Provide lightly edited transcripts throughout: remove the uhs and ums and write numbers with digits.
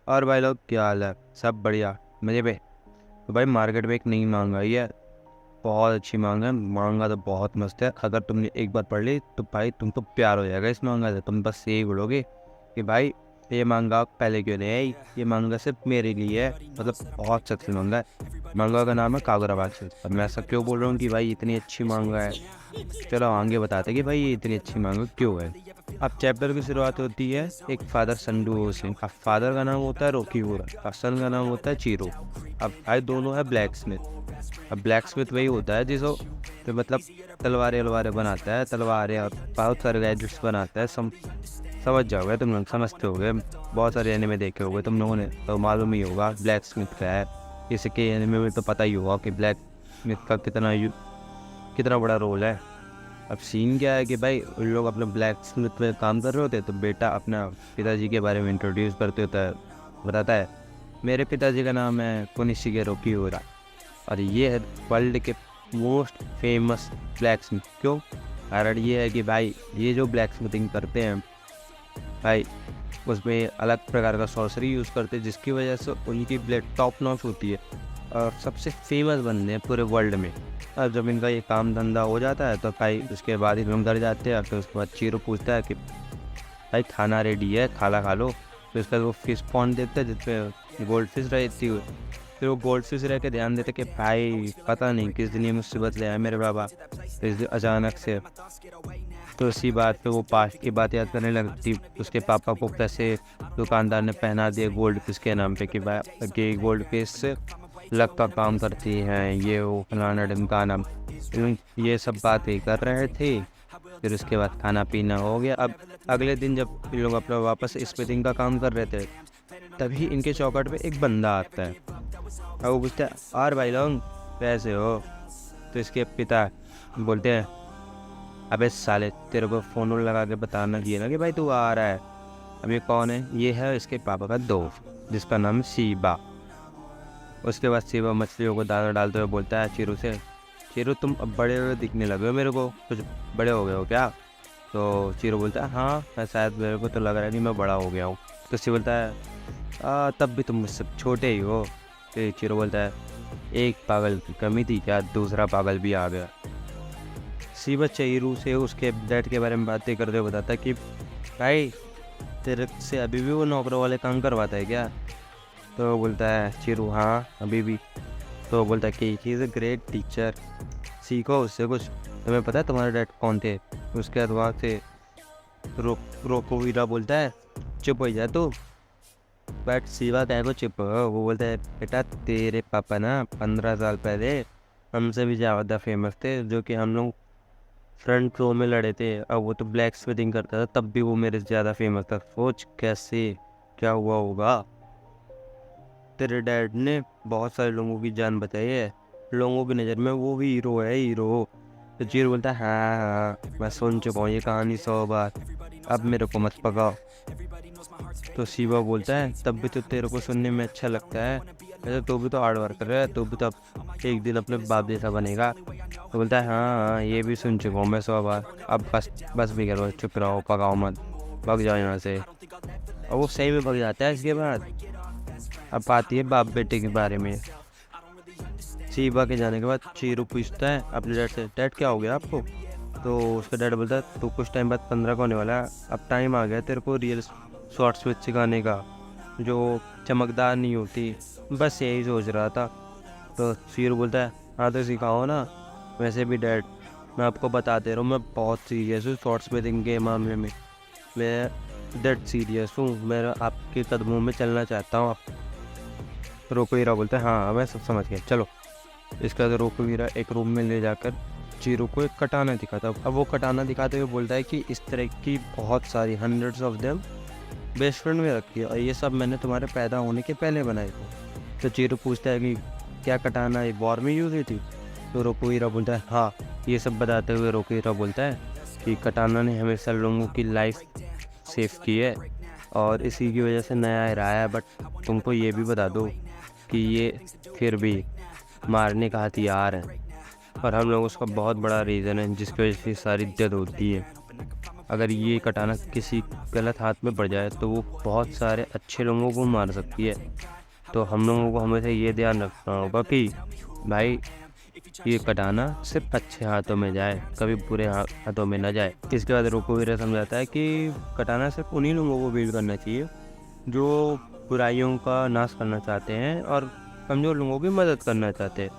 और भाई लोग क्या हाल है? सब बढ़िया मज़े पे। तो भाई मार्केट में एक नई मांग आई है, बहुत अच्छी मांग है। मांगा तो बहुत मस्त है। अगर तुमने एक बार पढ़ ली तो भाई तुम तो प्यार हो जाएगा इस मांगा से। तुम बस यही बोलोगे कि भाई ये मांगा पहले क्यों नहीं आई, ये मांगा सिर्फ मेरे लिए है। मतलब बहुत सख्त मांगा है। मांगा का नाम है कागराबाद। अब मैं ऐसा क्यों बोल रहा हूँ कि भाई इतनी अच्छी मांगा है? चलो आगे बताते कि भाई ये इतनी अच्छी मांगा क्यों है। अब चैप्टर की शुरुआत होती है एक फादर संडू से। अब फादर का नाम होता है रोकी हुरा, और सन का नाम होता है चीरो। अब भाई दोनों है ब्लैक स्मिथ। अब ब्लैक स्मिथ वही होता है जिसको तो मतलब तलवारें वलवारें बनाता है, तलवारें और बहुत सारे गैजेट्स बनाता है। समझ जाओगे तुम लोग, समझते होगे। बहुत सारे एनिमे देखे होगे तुम लोगों ने, तो मालूम ही होगा ब्लैक स्मिथ का है। जैसे कि एनिमे में तो पता ही होगा कि ब्लैक स्मिथ का कितना बड़ा रोल है। अब सीन क्या है कि भाई उन लोग अपने ब्लैक स्मिथ में काम कर रहे होते, तो बेटा अपना पिताजी के बारे में इंट्रोड्यूस करते होता है। बताता है मेरे पिताजी का नाम है कोनिशिगे रोकियोरा, और ये है वर्ल्ड के मोस्ट फेमस ब्लैक स्मिथ। क्यों? कारण ये है कि भाई ये जो ब्लैक स्मिथिंग करते हैं भाई, उसमें अलग प्रकार का सॉर्सरी यूज़ करते हैं, जिसकी वजह से उनकी ब्लेड टॉप नॉच होती है और सबसे फेमस बनते हैं पूरे वर्ल्ड में। अब जब इनका ये काम धंधा हो जाता है तो भाई उसके बाद ही लोग घर जाते हैं। फिर उसके बाद चीरो पूछता है कि भाई खाना रेडी है, खाना खा लो। फिर उसके बाद वो फिश पॉन्ड देखता है जिसपे गोल्ड फिश रहती है। फिर वो गोल्ड फिश रह के ध्यान देते कि भाई पता नहीं किस दिन ये मुसीबत ले आए मेरे बाबा, इस दिन अचानक से। तो इसी बात पे वो पास्ट की बात याद करने लगती। उसके पापा को पैसे दुकानदार ने पहना दिए गोल्ड फिश के नाम पे कि भाई कि गोल्ड फिश से लक का काम करती हैं, ये वो फलाना ढिमकाना। ये सब बातें कर रहे थे। फिर उसके बाद खाना पीना हो गया। अब अगले दिन जब ये लोग अपना वापस स्मिथिंग का काम कर रहे थे, तभी इनके चौखट पे एक बंदा आता है और वो पूछता है और भाई लोग कैसे हो? तो इसके पिता बोलते हैं अबे साले तेरे को फ़ोन लगा के बताना चाहिए ना कि भाई तू आ रहा है। अब ये कौन है? ये है इसके पापा का दोस्त जिसका नाम है शिबा। उसके बाद शिबा मछलियों को दाना डालते हुए बोलता है चीरू से, चीरू तुम अब बड़े हुए दिखने लगे हो मेरे को, कुछ बड़े हो गए हो क्या? तो चीरू बोलता है हाँ मैं शायद, मेरे को तो लग रहा है कि मैं बड़ा हो गया हूँ। तो शिव बोलता है तब भी तुम मुझसे छोटे ही हो। फिर चीरू बोलता है एक पागल की कमी थी क्या, दूसरा पागल भी आ गया। शिवा चीरू से उसके डैड के बारे में बातें करते हुए बताता है कि भाई तेरे से अभी भी वो नौकरों वाले काम करवाता है क्या? तो बोलता है चीरू हाँ अभी भी। तो बोलता है कि he is a great teacher, सीखो उससे कुछ। तुम्हें पता है तुम्हारे डैड कौन थे? उसके बाद वहाँ से रोको हीरा बोलता है चुप हो जा तू। बट शिवा क्या को चुप हो? वो बोलता है बेटा तेरे पापा ना 15 साल पहले हमसे भी ज़्यादा फेमस थे, जो कि हम लोग फ्रंट रो में लड़े थे। अब वो तो ब्लैक स्मिथिंग करता था, तब भी वो मेरे से ज़्यादा फेमस था। सोच कैसे क्या हुआ होगा। तेरे डैड ने बहुत सारे लोगों की जान बचाई है, लोगों की नज़र में वो भी हीरो है, हीरो। तो चीर बोलता है हाँ हाँ मैं सुन चुका हूँ ये कहानी 100 बार, अब मेरे को मत पकाओ। तो शिवा बोलता है तब भी तो तेरे को सुनने में अच्छा लगता है, वैसे तू भी तो हार्ड वर्कर है, तू भी तो एक दिन अपने बाप जैसा बनेगा। तो बोलता है हाँ हाँ ये भी सुन चुका हूँ मैं 100 बार, अब बस बस भी करो, चुप रहो, पकाओ मत, भाग जाओ यहाँ से। और वो सही में भाग जाता है। इसके बाद अब आती है बाप बेटे के बारे में। शिवा के जाने के बाद चीरू पूछता है अपने डैड से डैड क्या हो गया आपको? तो उसका डैड बोलता है तो कुछ टाइम बाद 15 का होने वाला है, अब टाइम आ गया तेरे को रियल शॉर्ट स्विच सिखाने का, जो चमकदार नहीं होती। बस यही सोच रहा था। तो चीरू बोलता है हाँ तो सिखाओ ना। वैसे भी डैड मैं आपको बता दे रहा हूँ मैं बहुत सीरियस हूँ शॉर्ट स्मिथिंग के मामले में, मैं डेड सीरियस हूँ, मैं आपके कदमों में चलना चाहता हूँ। रोको हीरा बोलता है हाँ मैं सब समझ गया चलो। इसका तो रोको हीरा एक रूम में ले जाकर चीरू को एक कटाना दिखाता है। अब वो कटाना दिखाते हुए बोलता है कि इस तरह की बहुत सारी hundreds of them best friend में रखी है, और ये सब मैंने तुम्हारे पैदा होने के पहले बनाए थे। तो चीरू पूछता है कि क्या कटाना एक वॉर में यूज़ हुई थी? तो रोको हीरा बोलता है हाँ। ये सब बताते हुए रोको हीरा बोलता है कि कटाना ने हमेशा लोगों की लाइफ सेव की है और इसी की वजह से नया रहा है, बट तुमको ये भी बता दो कि ये फिर भी मारने का हथियार है, और हम लोग उसका बहुत बड़ा रीज़न है जिसकी वजह से सारी डेथ होती है। अगर ये कटाना किसी गलत हाथ में पड़ जाए तो वो बहुत सारे अच्छे लोगों को मार सकती है। तो हम लोगों को हमेशा ये ध्यान रखना होगा कि भाई ये कटाना सिर्फ अच्छे हाथों में जाए, कभी बुरे हाथों में ना जाए। इसके बाद रोकोवीरा समझाता है कि कटाना सिर्फ उन्हीं लोगों को विeld करना चाहिए जो बुराइयों का नाश करना चाहते हैं और कमज़ोर लोगों की मदद करना चाहते हैं।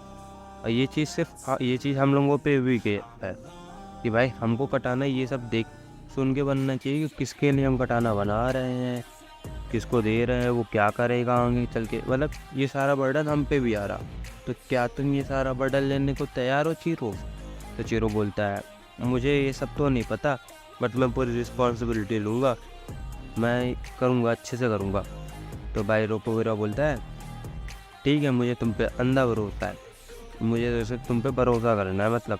और ये चीज़ हम लोगों पे भी है कि भाई हमको कटाना ये सब देख सुन के बनना चाहिए कि किसके लिए हम कटाना बना रहे हैं, किसको दे रहे हैं, वो क्या करेगा आगे चल के। मतलब ये सारा बर्डन हम पे भी आ रहा, तो क्या तुम ये सारा बर्डन लेने को तैयार हो चीरो? तो चीरो बोलता है मुझे ये सब तो नहीं पता, बट मैं पूरी रिस्पॉन्सिबिलिटी लूँगा, मैं करूँगा, अच्छे से करूँगा। तो भाई रोकोवीरा बोलता है ठीक है, मुझे तुम पे अंधा भरोसा है, मुझे तो सिर्फ तुम पे भरोसा करना है, मतलब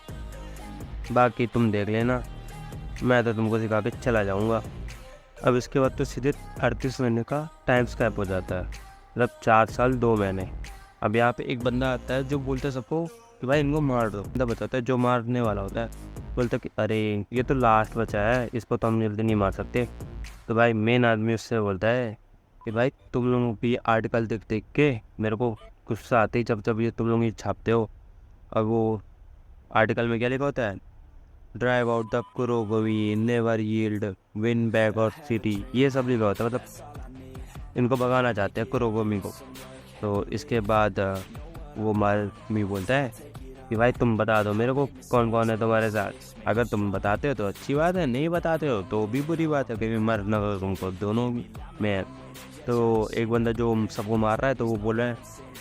बाकी तुम देख लेना, मैं तो तुमको सिखा के चला जाऊँगा। अब इसके बाद तो सीधे 38 महीने का टाइम स्कैप हो जाता है, मतलब 4 साल 2 महीने। अब यहाँ पे एक बंदा आता है जो बोलता है सबको कि भाई इनको मार दो। बंदा बताता है जो मारने वाला होता है, बोलता है कि अरे ये तो लास्ट बचा है, इसको तो हम जल्दी नहीं मार सकते। तो भाई मेन आदमी उससे बोलता है कि भाई तुम लोगों की आर्टिकल देख देख के मेरे को गुस्सा आते ही जब ये तुम लोग ये छापते हो। और वो आर्टिकल में क्या लिखा होता है, ड्राइव आउट द कुरोगोवी, never yield, win back our city, ये सब लिखा होता है, मतलब इनको भगाना चाहते हैं कुरोगोमी को। तो इसके बाद वो मार्मी बोलता है कि भाई तुम बता दो मेरे को कौन कौन है तुम्हारे साथ, अगर तुम बताते हो तो अच्छी बात है, नहीं बताते हो तो भी बुरी बात है, क्योंकि मरना तो तुमको दोनों में है। तो एक बंदा जो सबको मार रहा है तो वो बोल रहा है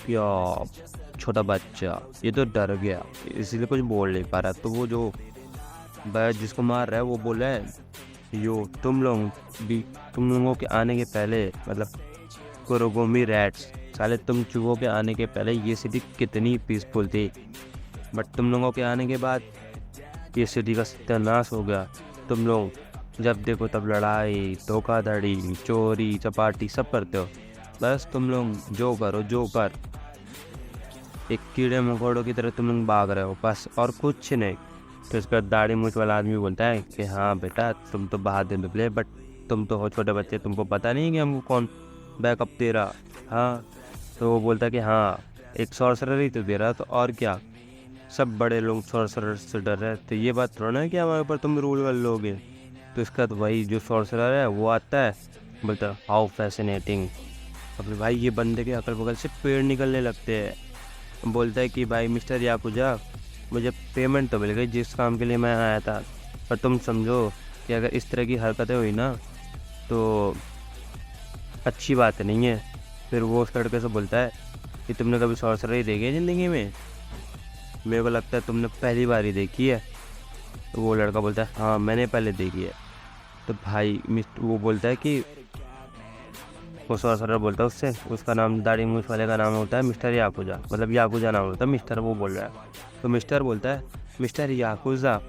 कि छोटा बच्चा ये तो डर गया इसलिए कुछ बोल नहीं पा रहा। तो वो जो जिसको मार रहा है वो बोल रहा है तुम लोगों के आने के पहले, मतलब कुरोगोमी रैट्स, साले तुम चूहों के आने के पहले ये सिटी कितनी पीसफुल थी, बट तुम लोगों के आने के बाद ये सिटी का सत्यानाश हो गया। तुम लोग जब देखो तब लड़ाई, धोखाधड़ी, चोरी चपाटी सब करते हो, बस तुम लोग जो कर एक कीड़े मकोड़ों की तरह तुम लोग भाग रहे हो बस, और कुछ नहीं। तो इसका दाढ़ी मूछ वाला आदमी बोलता है कि हाँ बेटा तुम तो बहादुर निकले, बट तुम तो हो छोटे बच्चे, तुमको पता नहीं कि हमको कौन बैकअप दे रहा। हाँ, तो वो बोलता है कि हाँ एक सॉर्सरर ही तो दे रहा, तो और क्या, सब बड़े लोग सॉर्सरर से डर रहे, तो ये बात थोड़ा ना है कि हमारे ऊपर तुम रूल कर लोगे। तो इसका तो वही जो सॉर्सरर है वो आता है, बोलता है हाउ फैसिनेटिंग। अब भाई ये बंदे के अगल बगल से पेड़ निकलने लगते हैं। बोलता है कि भाई मिस्टर याकुजा, मुझे पेमेंट तो मिल गई जिस काम के लिए मैं आया था, पर तुम समझो कि अगर इस तरह की हरकतें हुई ना तो अच्छी बात नहीं है। फिर वो उस लड़के से बोलता है कि तुमने कभी सॉर्सरी देखी है ज़िंदगी में? मेरे को लगता है तुमने पहली बार ही देखी है। तो वो लड़का बोलता है हाँ मैंने पहले देखी है। तो भाई वो बोलता है कि वो सॉर्सरर बोलता है उससे, उसका नाम दाढ़ी मूछ वाले का नाम होता है मिस्टर याकुजा, मतलब याकुजा नाम होता है, मिस्टर वो बोल रहा है। तो मिस्टर बोलता है मिस्टर याकुजा,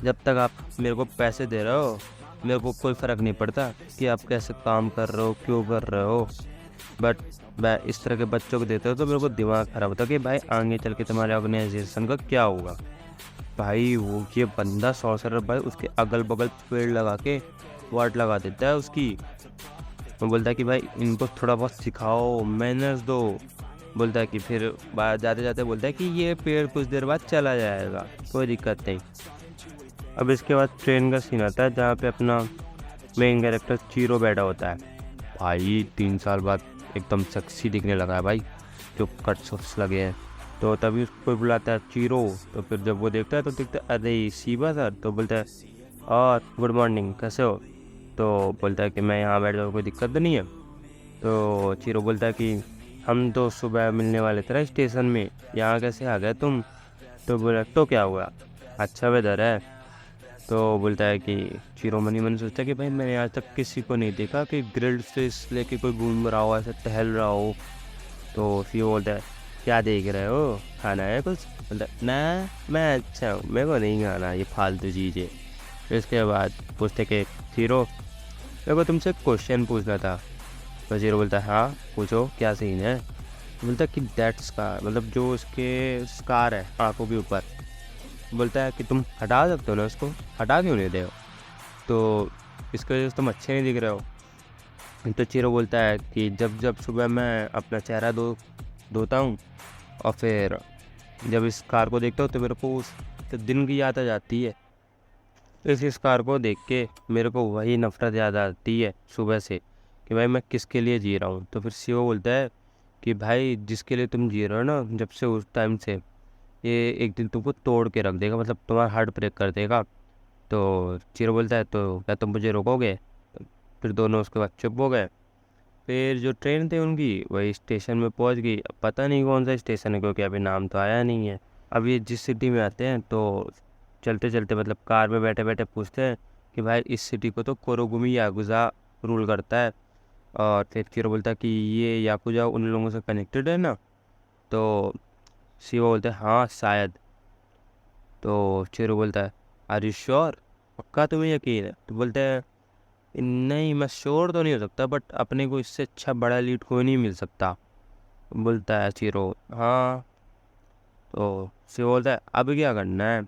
जब तक आप मेरे को पैसे दे रहे हो मेरे को कोई फ़र्क नहीं पड़ता कि आप कैसे काम कर रहे हो, क्यों कर रहे हो, बट मैं इस तरह के बच्चों को देते हो तो मेरे को दिमाग ख़राब होता है कि भाई आगे चल के तुम्हारे ऑर्गेनाइजेशन का क्या होगा। भाई वो ये बंदा सॉर्सरर भाई उसके अगल बगल पेड़ लगा के वाट लगा देता है उसकी। वो बोलता है कि भाई इनको थोड़ा बहुत सिखाओ, मैनर्स दो। बोलता है कि फिर जाते जाते बोलता है कि ये पेड़ कुछ देर बाद चला जाएगा, कोई दिक्कत नहीं। अब इसके बाद ट्रेन का सीन आता है जहाँ पे अपना मेन कैरेक्टर चीरो बैठा होता है। भाई 3 साल बाद एकदम सेक्सी दिखने लगा है भाई, जो कट्स लगे हैं। तो तभी उसको बुलाता है चीरो। तो फिर जब वो देखता है तो दिखता है अरे शिवा सर। तो बोलता है और गुड मॉर्निंग, कैसे हो? तो बोलता है कि मैं यहाँ बैठ जाऊँ, कोई दिक्कत तो नहीं है? तो चीरो बोलता है कि हम तो सुबह मिलने वाले थे ना स्टेशन में, यहाँ कैसे आ गए तुम? तो बोला तो क्या हुआ, अच्छा वेदर है। तो बोलता है कि चीरो मनी मन सोचता है कि भाई मैंने आज तक किसी को नहीं देखा कि ग्रिल्ड फिश लेके कोई घूम रहा हो, ऐसे टहल रहा हो। तो फिर बोलता है क्या देख रहे हो, खाना है कुछ? बोलता है ना मैं अच्छा हूँ, मेरे को नहीं खाना ये फालतू चीज़ें। फिर इसके बाद पूछते कि चीरो मेरे को तुमसे क्वेश्चन पूछना था। तो चीरो बोलता है हाँ पूछो क्या सीन है। बोलता है कि दैट स्कार, मतलब जो उसके स्कार है आँखों के ऊपर, बोलता है कि तुम हटा सकते हो ना उसको, हटा क्यों नहीं रहे हो, तो इसकी वजह से तुम अच्छे नहीं दिख रहे हो। तो चीरो बोलता है कि जब जब सुबह मैं अपना चेहरा धोता हूँ और फिर जब इस कार को देखता हूँ तो मेरे को उस तो दिन की याद आ जाती है। इस कार को देख के मेरे को वही नफ़रत याद आती है सुबह से कि भाई मैं किसके लिए जी रहा हूँ। तो फिर सीओ बोलता है कि भाई जिसके लिए तुम जी रहे हो ना, जब से उस टाइम से ये एक दिन तुमको तोड़ के रख देगा, मतलब तुम्हारा हार्ट ब्रेक कर देगा। तो चीरो बोलता है तो क्या तुम मुझे रोकोगे। तो फिर दोनों उसके बाद चुप हो गए। फिर जो ट्रेन थी उनकी वही स्टेशन में पहुंच गई। अब पता नहीं कौन सा स्टेशन है क्योंकि अभी नाम तो आया नहीं है। अब ये जिस सिटी में आते हैं तो चलते चलते मतलब कार में बैठे बैठे पूछते हैं कि भाई इस सिटी को तो कोरोगुमी याकुजा रूल करता है। और फिर चीरो बोलता है कि ये याकुजा उन लोगों से कनेक्टेड है ना। तो शिवा बोलते हैं हाँ शायद। तो चीरो बोलता है आर यू श्योर, पक्का तुम्हें यकीन है। तो बोलते हैं नहीं मैं श्योर तो नहीं हो सकता, बट अपने को इससे अच्छा बड़ा लीड कोई नहीं मिल सकता। बोलता है चीरो हाँ। तो शिव बोलता है अब क्या करना है।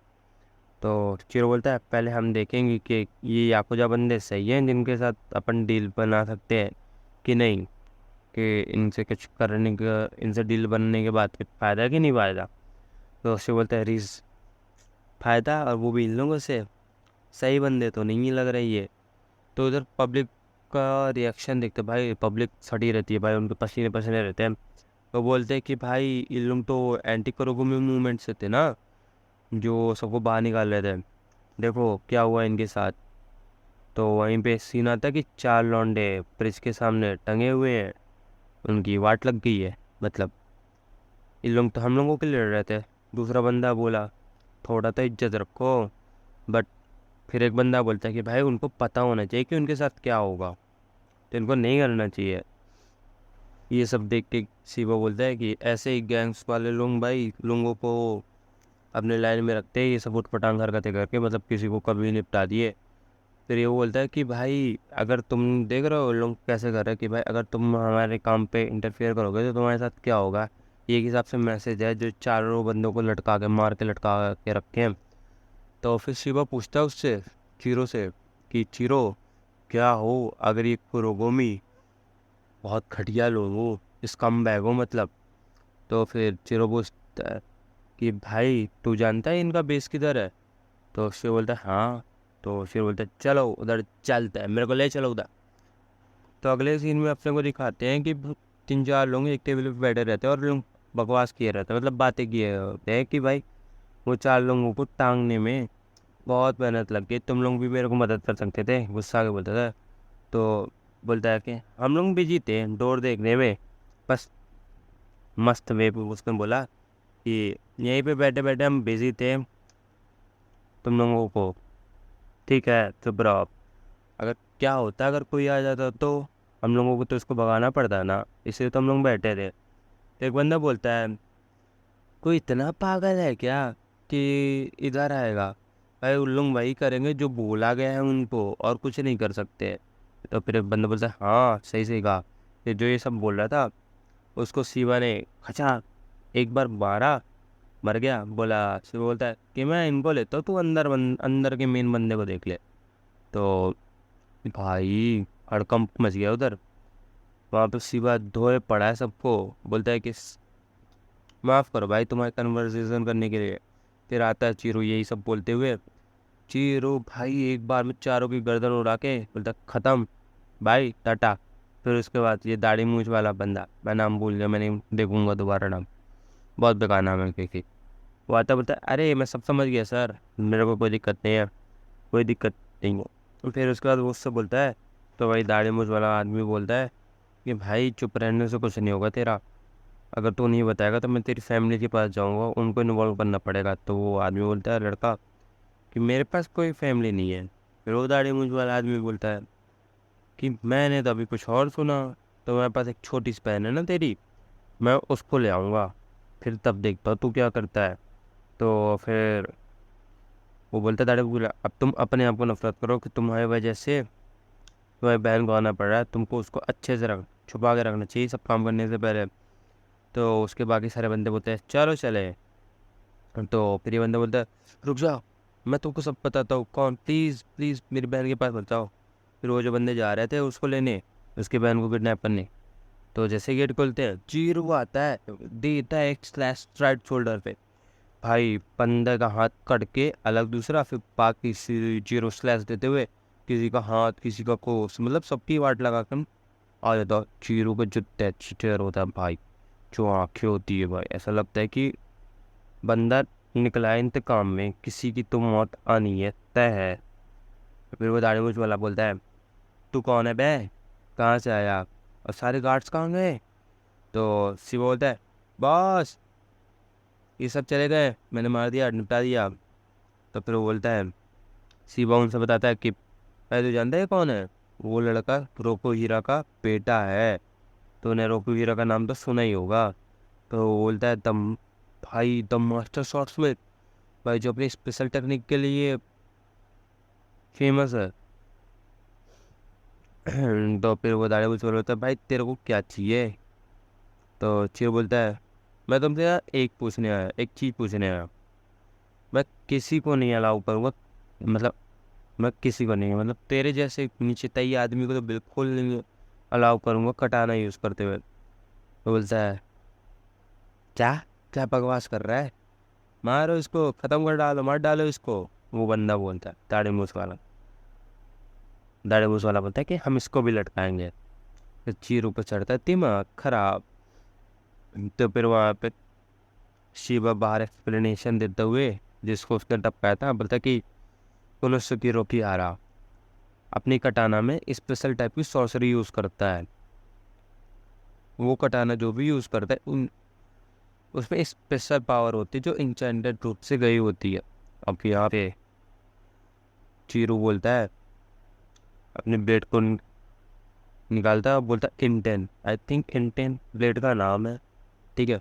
तो चीरो बोलता है पहले हम देखेंगे कि ये याकुजा बंदे सही हैं जिनके साथ अपन डील बना सकते हैं कि नहीं, कि इनसे कुछ करने का, इनसे डील बनने के बाद कुछ फ़ायदा है कि नहीं फ़ायदा। तो शिव बोलता है रीज फ़ायदा, और वो भी इन लोगों से, सही बंदे तो नहीं लग रही है। तो उधर पब्लिक का रिएक्शन देखते भाई, पब्लिक सड़ी रहती है भाई, उनके पसीने पसीने रहते हैं। तो बोलते हैं कि भाई इन लोग तो एंटी कोरोगुमी मूवमेंट से थे ना, जो सबको बाहर निकाल रहे थे, देखो क्या हुआ इनके साथ। तो वहीं पे सीन आता है कि 4 लौंडे ब्रिज के सामने टंगे हुए हैं, उनकी वाट लग गई है। मतलब इन लोग तो हम लोगों के लिए लड़ रहे थे। दूसरा बंदा बोला थोड़ा तो इज्जत रखो। बट फिर एक बंदा बोलता है कि भाई उनको पता होना चाहिए कि उनके साथ क्या होगा, तो इनको नहीं करना चाहिए। ये सब देख के शिवा बोलता है कि ऐसे ही गैंग्स वाले लोग भाई लोगों को अपने लाइन में रखते हैं, ये सब उठपटांग हरकतें करके मतलब किसी को कभी निपटा दिए। फिर ये बोलता है कि भाई अगर तुम देख रहे हो लोग कैसे कर रहे हैं, कि भाई अगर तुम हमारे काम पे इंटरफेयर करोगे तो तुम्हारे साथ क्या होगा। ये एक हिसाब से मैसेज है जो चारों बंदों को लटका के मार के लटका के रखे हैं। तो फिर शिवा पूछता है उससे, चीरो से, कि चीरो क्या हो अगर ये कुरोगोमी बहुत घटिया लोग हो, इस कम बैग हो मतलब। तो फिर चीरो पूछता है कि भाई तू जानता है इनका बेस किधर है। तो शिव बोलता है हाँ। तो शिव बोलता है चलो उधर चलते हैं, मेरे को ले चलो उधर। तो अगले सीन में अपने को दिखाते हैं कि 3-4 लोग एक टेबल पे बैठे रहते हैं और लोग बकवास किए रहते हैं, मतलब बातें किए होते हैं कि भाई वो 4 लोगों को टांगने में बहुत मेहनत लग गई, तुम लोग भी मेरे को मदद कर सकते थे, गुस्सा के बोलता था। तो बोलता है कि हम लोग बिजी थे डोर देखने में, बस मस्त वे पे उसने बोला कि यहीं पे बैठे बैठे हम बिजी थे, तुम लोगों को ठीक है चुप रहो आप। अगर क्या होता अगर कोई आ जाता तो हम लोगों को तो इसको भगाना पड़ता ना, इसलिए तो हम लोग बैठे थे। तो एक बंदा बोलता है कोई इतना पागल है क्या कि इधर आएगा, भाई उन लोग वही करेंगे जो बोला गया है उनको, और कुछ नहीं कर सकते। तो फिर एक बंदा बोलता है हाँ सही सही कहा। फिर जो ये सब बोल रहा था उसको शिवा ने खचा एक बार मारा, मर गया। बोला शिवा बोलता है कि मैं इनको लेता हूँ, तू अंदर के मेन बंदे को देख ले। तो भाई हड़कंप मच गया उधर। वहाँ पे शिवा धोए पड़ा है सबको, बोलता है कि माफ़ करो भाई तुम्हारे कन्वर्सेशन करने के लिए। फिर आता है चीरू यही सब बोलते हुए। चीरू भाई एक बार में चारों की गर्दन उड़ा के बोलता ख़त्म भाई टाटा। फिर उसके बाद ये दाढ़ी मूंछ वाला बंदा, मैं नाम भूल गया, मैं नहीं देखूंगा दोबारा नाम, बहुत बेकार नाम है क्योंकि वो आता बोलता है अरे मैं सब समझ गया सर, मेरे को कोई दिक्कत नहीं है, कोई दिक्कत नहीं है। तो फिर उसके बाद वो उससे बोलता है, तो वही दाढ़ी मूंछ वाला आदमी बोलता है कि भाई चुप रहने से कुछ नहीं होगा तेरा, अगर तू नहीं बताएगा तो मैं तेरी फैमिली के पास जाऊंगा, उनको इन्वॉल्व करना पड़ेगा। तो वो आदमी बोलता है लड़का कि मेरे पास कोई फैमिली नहीं है। फिर वो दाढ़ी मूंछ वाला आदमी बोलता है कि मैंने तो अभी कुछ और सुना, तो मेरे पास एक छोटी सी बहन है ना तेरी, मैं उसको ले आऊँगा, फिर तब देखता हूँ तू क्या करता है। तो फिर वो बोलता है दाढ़ी बोला अब तुम अपने आप को नफरत करो कि तुम्हारी वजह से तुम्हारी बहन को आना पड़ रहा है, तुमको उसको अच्छे से रख छुपा के रखना चाहिए सब काम करने से पहले। तो उसके बाकी सारे बंदे बोलते हैं चलो चले। तो फिर ये बंदा बोलता है रुक जाओ, मैं तुमको सब बताता हूँ कौन, प्लीज़ प्लीज़ मेरी बहन के पास बताओ। फिर वो जो बंदे जा रहे थे उसको लेने, उसकी बहन को किडनैप करने, तो जैसे गेट खोलते हैं जीरो आता है, देता है एक स्लैश राइट शोल्डर पे। भाई बंदे का हाथ कट के अलग दूसरा, फिर बाकी जीरो स्लैश देते हुए किसी का हाथ किसी का कोस, मतलब सबकी वाट लगा कर आ जाता है। जीरो का जो टेक्सचर होता है भाई, जो आँखें होती है भाई, ऐसा लगता है कि बंदा निकला है इंतकाम में, किसी की तो मौत आनी है, तय है। फिर वो दाढ़ी मूंछ वाला बोलता है तू कौन है बे, कहाँ से आया, और सारे गार्ड्स कहाँ गए। तो शिव बोलता है बॉस ये सब चले गए, मैंने मार दिया, निपटा दिया। तो फिर वो बोलता है, शिवा उनसे बताता है कि अरे तू जानता है कौन है, वो लड़का रोको हीरा का बेटा है। तो उन्हें रोको हीरा का नाम तो सुना ही होगा। तो वो बोलता है दम, भाई द मास्टर शॉट्समैन, भाई जो अपनी स्पेशल टेक्निक के लिए फेमस है। तो फिर वो दाढ़ी मूंछ वाला बोलता है भाई तेरे को क्या चाहिए। तो चिर बोलता है मैं तुमसे यार एक पूछने आया, एक चीज़ पूछने आया, मैं किसी को नहीं अलाउ करूँगा, मतलब मैं किसी को नहीं, मतलब तेरे जैसे नीचे तई आदमी को तो बिल्कुल नहीं अलाउ करूँगा कटाना यूज़ करते हुए। तो बोलता है क्या, क्या बकवास कर रहा है, मारो इसको, ख़त्म कर डालो, मार डालो इसको। वो बंदा बोलता है दाढ़ी मूंछ वाला, दाढ़ी मूंछ वाला बोलता है कि हम इसको भी लटकाएंगे। फिर चीर ऊपर चढ़ता है, दिमाग खराब। तो फिर वहाँ पे शिवा बाहर एक्सप्लेनेशन देते हुए जिसको उसने टपकाया था बोलता कि कुनोसुके रोकिहारा अपनी कटाना में स्पेशल टाइप की सॉर्सरी यूज़ करता है। वो कटाना जो भी यूज़ करता है उन उसमें स्पेशल पावर होती है जो इंचेंटेड रूप से गई होती है। अब यहाँ पे चीरू बोलता है, अपने ब्लेड को निकालता है और बोलता है इंटेन, आई थिंक इंटेन ब्लेड का नाम है, ठीक है।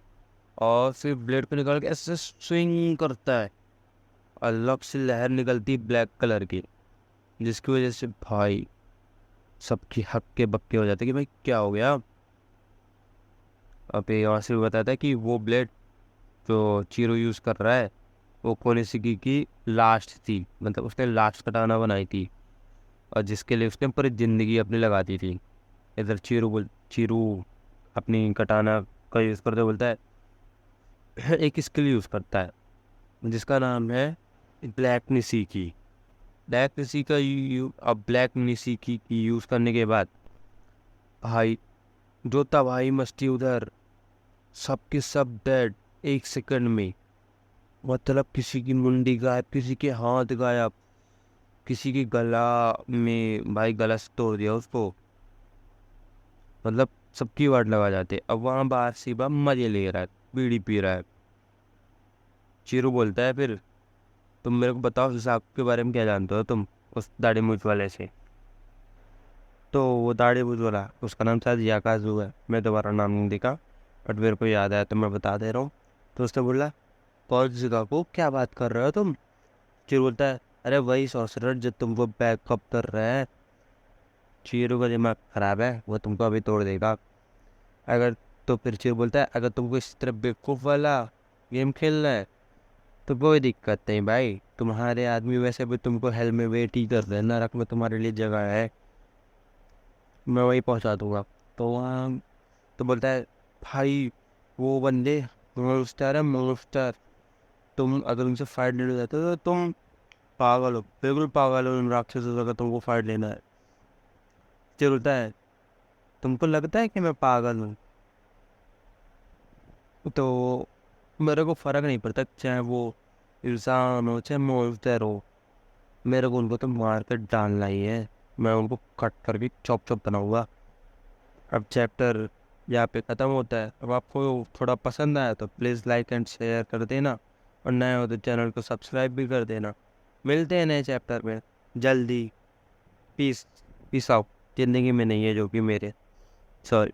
और फिर ब्लेड को निकाल के ऐसे स्विंग करता है, अलग से लहर निकलती ब्लैक कलर की, जिसकी वजह से भाई सबकी हक्के बक्के हो जाते कि भाई क्या हो गया। अब यहाँ से बताता है कि वो ब्लेड जो चीरो यूज़ कर रहा है वो कोनिशिकी की लास्ट थी, मतलब उसने लास्ट कटाना बनाई थी और जिसके लिए उसने पूरी ज़िंदगी अपनी लगा दी थी। इधर चीरू अपनी कटाना का यूज़ करते बोलता है एक स्किल यूज़ करता है जिसका नाम है ब्लैक निशिकी। ब्लैक निशी का अब ब्लैक निशिकी की यूज़ करने के बाद भाई जो तबाही मस्ती उधर, सबके सब डेड एक सेकंड में, मतलब किसी की मुंडी गायब, किसी के हाथ गायब, किसी की गला में भाई गला से तोड़ दिया उसको, मतलब सबकी वाट लगा जाते। अब वहाँ बाहर शिवा मजे ले रहा है, बीड़ी पी रहा है। चीरू बोलता है फिर तुम मेरे को बताओ उस साहब के बारे में क्या जानते हो तुम, उस दाढ़ी मूंछ वाले से। तो वो दाढ़ी मूंछ वाला, उसका नाम शायद याकाजू है, मैं दोबारा नाम नहीं देखा, बट मेरे को याद आया तो मैं बता दे रहा हूँ। तो उसने बोला कौन सी को क्या बात कर रहे हो तुम। चीरू बोलता है अरे वही सॉर्सरर जो तुमको बैकअप कर रहा है। चीरू का दिमाग खराब है, वो तुमको अभी तोड़ देगा अगर। तो फिर चीरू बोलता है अगर तुमको इस तरह बेवकूफ़ वाला गेम खेलना है तो कोई दिक्कत नहीं भाई, तुम्हारे आदमी वैसे भी तुमको हेल में वेट ही कर रहे हैं, नरक में तुम्हारे लिए जगह है, मैं वही पहुंचा दूंगा। तो वहाँ तो बोलता है भाई वो बंदे मोनस्टर है, मोनस्टर, तुम अगर उनसे फाइट लेने जाते हो तो तुम पागल हो, बिल्कुल पागल हो उन राक्षसों से अगर तुमको फाइट लेना है। चलता है तुमको लगता है कि मैं पागल हूँ, तो मेरे को फ़र्क नहीं पड़ता चाहे वो इंसान हो चाहे मोनस्टर हो, मेरे को उनको तो मार कर डालना ही है, मैं उनको कट करके चॉप चॉप बनाऊंगा। अब चैप्टर यहाँ पे ख़त्म होता है। अब आपको थोड़ा पसंद आया तो प्लीज़ लाइक एंड शेयर कर देना, और नए हो तो चैनल को सब्सक्राइब भी कर देना। मिलते हैं नए चैप्टर में जल्दी। Peace, peace out. ज़िंदगी में नहीं है जो कि मेरे, सॉरी।